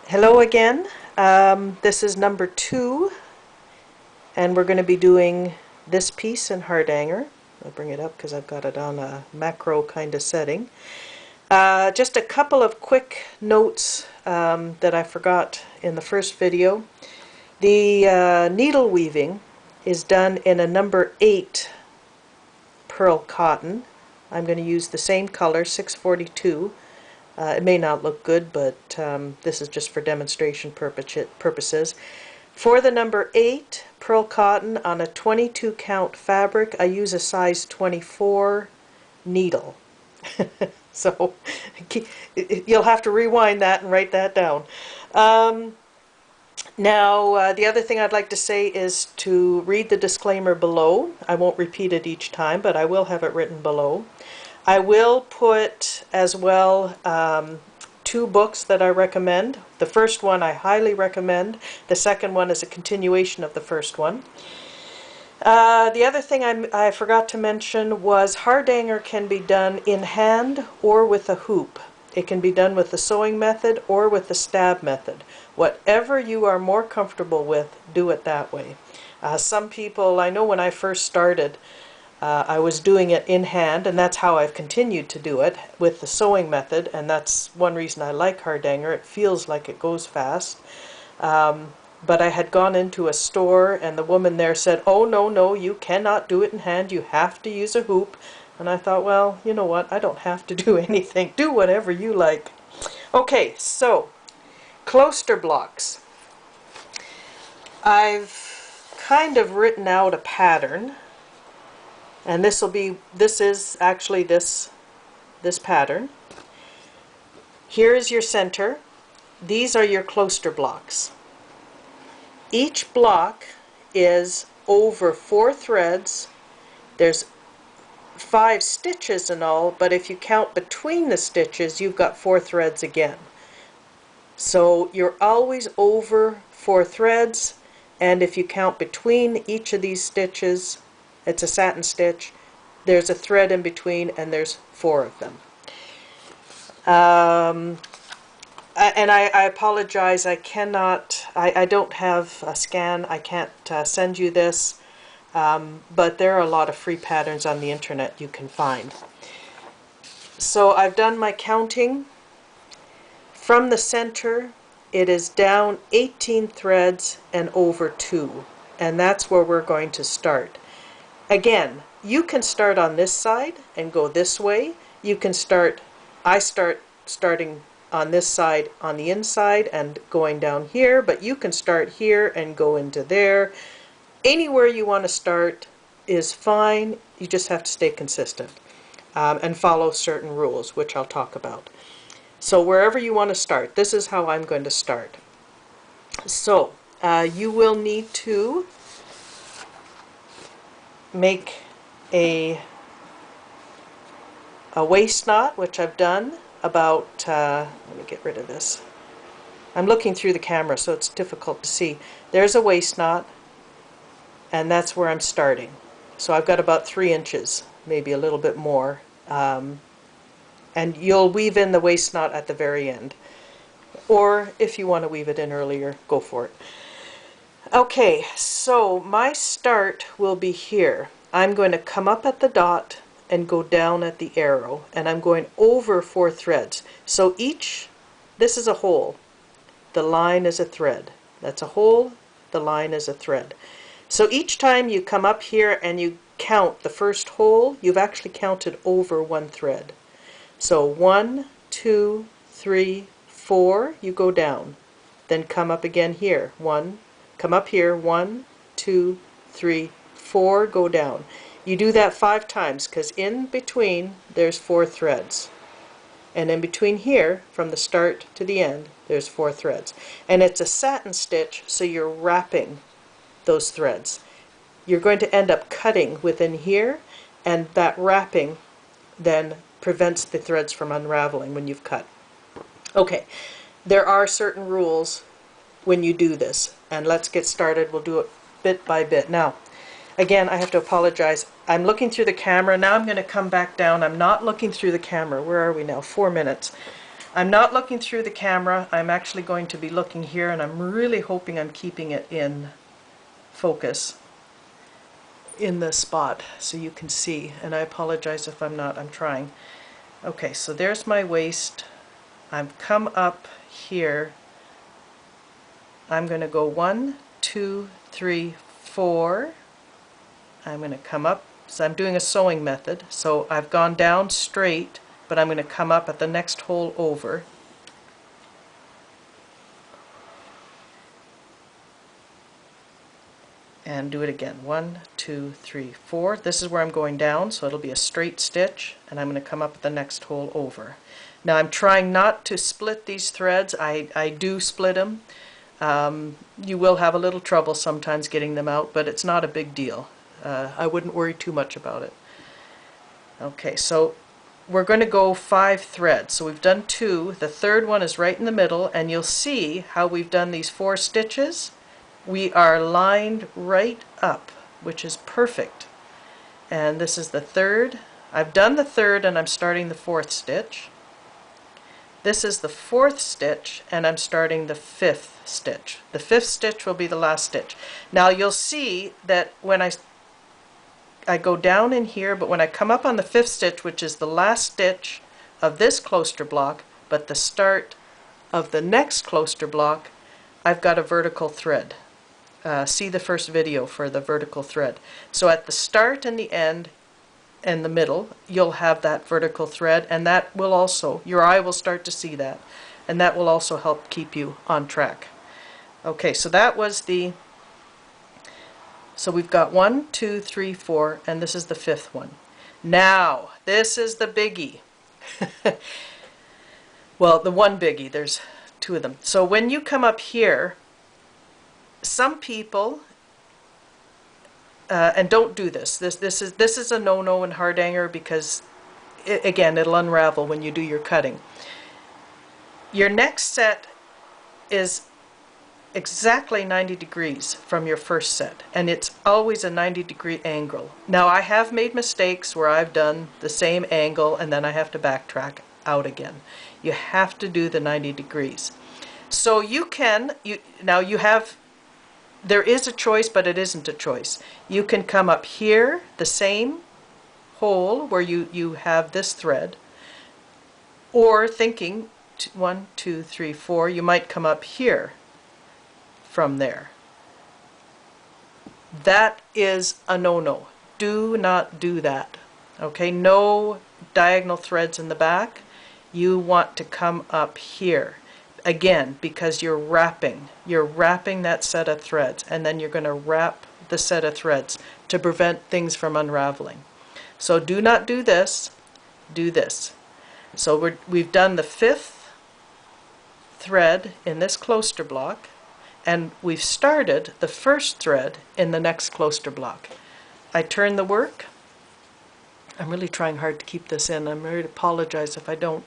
Hello again. This is number 2, and we're going to be doing this piece in Hardanger. I'll bring it up because I've got it on a macro kind of setting. Just a couple of quick notes that I forgot in the first video. The needle weaving is done in a number 8 pearl cotton. I'm going to use the same color, 642. It may not look good, but this is just for demonstration purposes. For the number 8 pearl cotton on a 22 count fabric, I use a size 24 needle. So you'll have to rewind that and write that down. Now, the other thing I'd like to say is to read the disclaimer below. I won't repeat it each time, but I will have it written below. I will put as well 2 books that I recommend. The first one I highly recommend. The second one is a continuation of the first one. The other thing I forgot to mention was Hardanger can be done in hand or with a hoop. It can be done with the sewing method or with the stab method. Whatever you are more comfortable with, do it that way. Some people, I know when I first started, I was doing it in hand, and that's how I've continued to do it with the sewing method, and that's one reason I like Hardanger. It feels like it goes fast. But I had gone into a store, and the woman there said, "Oh, no, you cannot do it in hand. You have to use a hoop." And I thought, well, you know what? I don't have to do anything. Do whatever you like. Okay, so Kloster blocks. I've kind of written out a pattern. And this is actually this pattern. Here is your center. These are your Kloster blocks. Each block is over 4 threads. There's 5 stitches in all, but if you count between the stitches, you've got 4 threads again. So you're always over 4 threads, and if you count between each of these stitches, it's a satin stitch, there's a thread in between, and there's 4 of them. And I apologize, I don't have a scan, I can't send you this, but there are a lot of free patterns on the internet you can find. So I've done my counting. From the center, it is down 18 threads and over 2, and that's where we're going to start. Again, you can start on this side and go this way. You can starting on this side on the inside and going down here, but you can start here and go into there. Anywhere you want to start is fine. You just have to stay consistent and follow certain rules, which I'll talk about. So wherever you want to start, this is how I'm going to start. So you will need to make a waist knot, which I've done about, let me get rid of this. I'm looking through the camera, so it's difficult to see. There's a waist knot, and that's where I'm starting. So I've got about 3 inches, maybe a little bit more. And you'll weave in the waist knot at the very end. Or if you want to weave it in earlier, go for it. Okay, so my start will be here. I'm going to come up at the dot and go down at the arrow, and I'm going over 4 threads. So this is a hole. The line is a thread. That's a hole, the line is a thread. So each time you come up here and you count the first hole, you've actually counted over 1 thread. So 1, 2, 3, 4, you go down. Then come up again here. Come up here, 1, 2, 3, 4, go down. You do that 5 times because in between there's 4 threads. And in between here, from the start to the end, there's 4 threads. And it's a satin stitch, so you're wrapping those threads. You're going to end up cutting within here, and that wrapping then prevents the threads from unraveling when you've cut. Okay, there are certain rules when you do this, and let's get started. We'll do it bit by bit. Now, again, I have to apologize. I'm looking through the camera. Now I'm going to come back down. I'm not looking through the camera. Where are we now? 4 minutes. I'm not looking through the camera. I'm actually going to be looking here, and I'm really hoping I'm keeping it in focus in the spot so you can see. And I apologize if I'm not. I'm trying. Okay, so there's my waist. I've come up here. I'm going to go 1, 2, 3, 4. I'm going to come up. So I'm doing a sewing method. So I've gone down straight, but I'm going to come up at the next hole over. And do it again. 1, 2, 3, 4. This is where I'm going down, so it'll be a straight stitch, and I'm going to come up at the next hole over. Now I'm trying not to split these threads. I do split them. You will have a little trouble sometimes getting them out, but it's not a big deal. I wouldn't worry too much about it. Okay, so we're going to go 5 threads. So we've done 2. The third one is right in the middle, and you'll see how we've done these 4 stitches. We are lined right up, which is perfect. And this is the third. I've done the third, and I'm starting the 4th stitch. This is the 4th stitch, and I'm starting the 5th stitch. The 5th stitch will be the last stitch. Now you'll see that when I go down in here, but when I come up on the 5th stitch, which is the last stitch of this Kloster block, but the start of the next Kloster block, I've got a vertical thread. See the first video for the vertical thread. So at the start and the end and the middle, you'll have that vertical thread, and that will also, your eye will start to see that, and that will also help keep you on track. Okay, so that was the, so we've got 1, 2, 3, 4, and this is the 5th one. Now, this is the biggie. Well, the one biggie, there's 2 of them. So when you come up here, some people, and don't do this. This is a no-no in Hardanger because, again, it'll unravel when you do your cutting. Your next set is exactly 90 degrees from your first set, and it's always a 90-degree angle. Now, I have made mistakes where I've done the same angle and then I have to backtrack out again. You have to do the 90 degrees. So you can, now you have, there is a choice, but it isn't a choice. You can come up here, the same hole where you have this thread, or thinking 1, 2, 3, 4, you might come up here from there. That is a no-no. Do not do that. Okay, no diagonal threads in the back. You want to come up here. Again, because you're wrapping that set of threads, and then you're going to wrap the set of threads to prevent things from unraveling. So do not do this, do this. So we've done the 5th thread in this Kloster block, and we've started the 1st thread in the next Kloster block. I turn the work. I'm really trying hard to keep this in. I'm ready to apologize if I don't.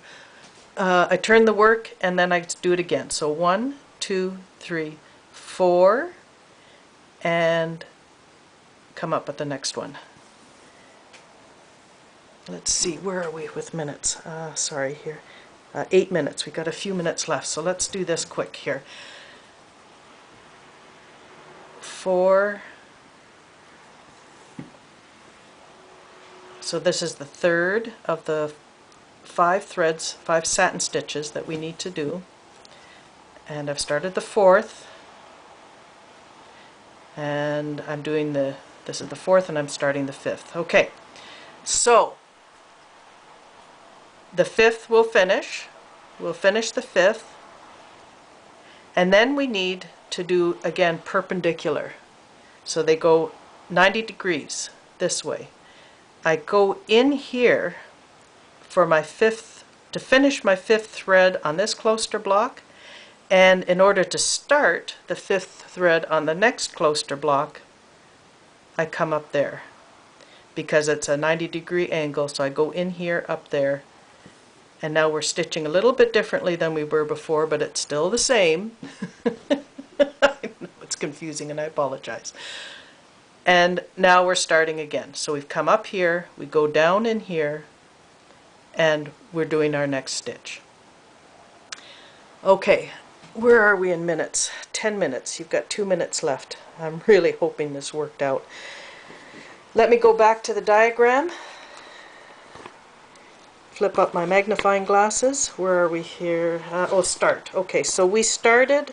I turn the work, and then I do it again. So 1, 2, 3, 4, and come up at the next one. Let's see, where are we with minutes? Sorry, here. 8 minutes. We've got a few minutes left, so let's do this quick here. 4. So this is the 3rd of the 5 threads, 5 satin stitches that we need to do. And I've started the 4th. And I'm doing this is the 4th, and I'm starting the 5th. Okay, so the 5th will finish. We'll finish the 5th. And then we need to do, again, perpendicular. So they go 90 degrees this way. I go in here for my 5th, to finish my 5th thread on this Kloster block, and in order to start the 5th thread on the next Kloster block, I come up there because it's a 90-degree angle, so I go in here, up there, and now we're stitching a little bit differently than we were before, but it's still the same. I know it's confusing, and I apologize. And now we're starting again. So we've come up here, we go down in here, and we're doing our next stitch. Okay, where are we in minutes? 10 minutes. You've got 2 minutes left. I'm really hoping this worked out. Let me go back to the diagram. Flip up my magnifying glasses. Where are we here? Start. Okay, so we started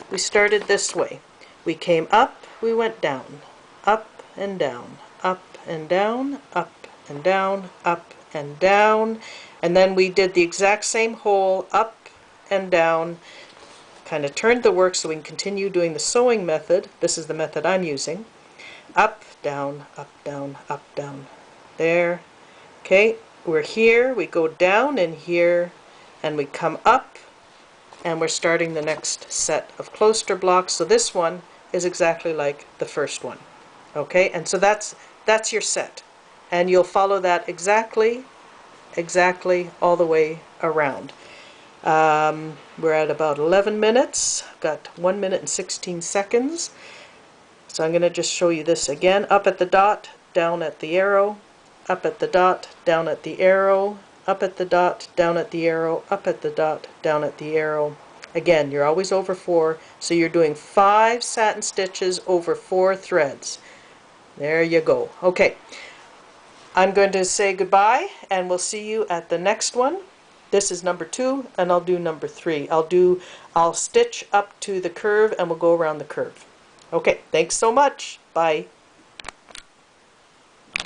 this way. We came up, we went down, up and down, up and down, up and down, up and down, and then we did the exact same hole, up and down, kind of turned the work so we can continue doing the sewing method. This is the method I'm using. Up, down, up, down, up, down. There. Okay, we're here, we go down in here, and we come up, and we're starting the next set of Kloster blocks. So this one is exactly like the first one. Okay, and so that's your set. And you'll follow that exactly all the way around. We're at about 11 minutes. Got 1 minute and 16 seconds. So I'm going to just show you this again. Up at the dot, down at the arrow, up at the dot, down at the arrow, up at the dot, down at the arrow, up at the dot, down at the arrow. Again, you're always over 4, so you're doing 5 satin stitches over 4 threads. There you go. Okay, I'm going to say goodbye, and we'll see you at the next one. This is number 2, and I'll do number 3. I'll stitch up to the curve, and we'll go around the curve. Okay, thanks so much. Bye.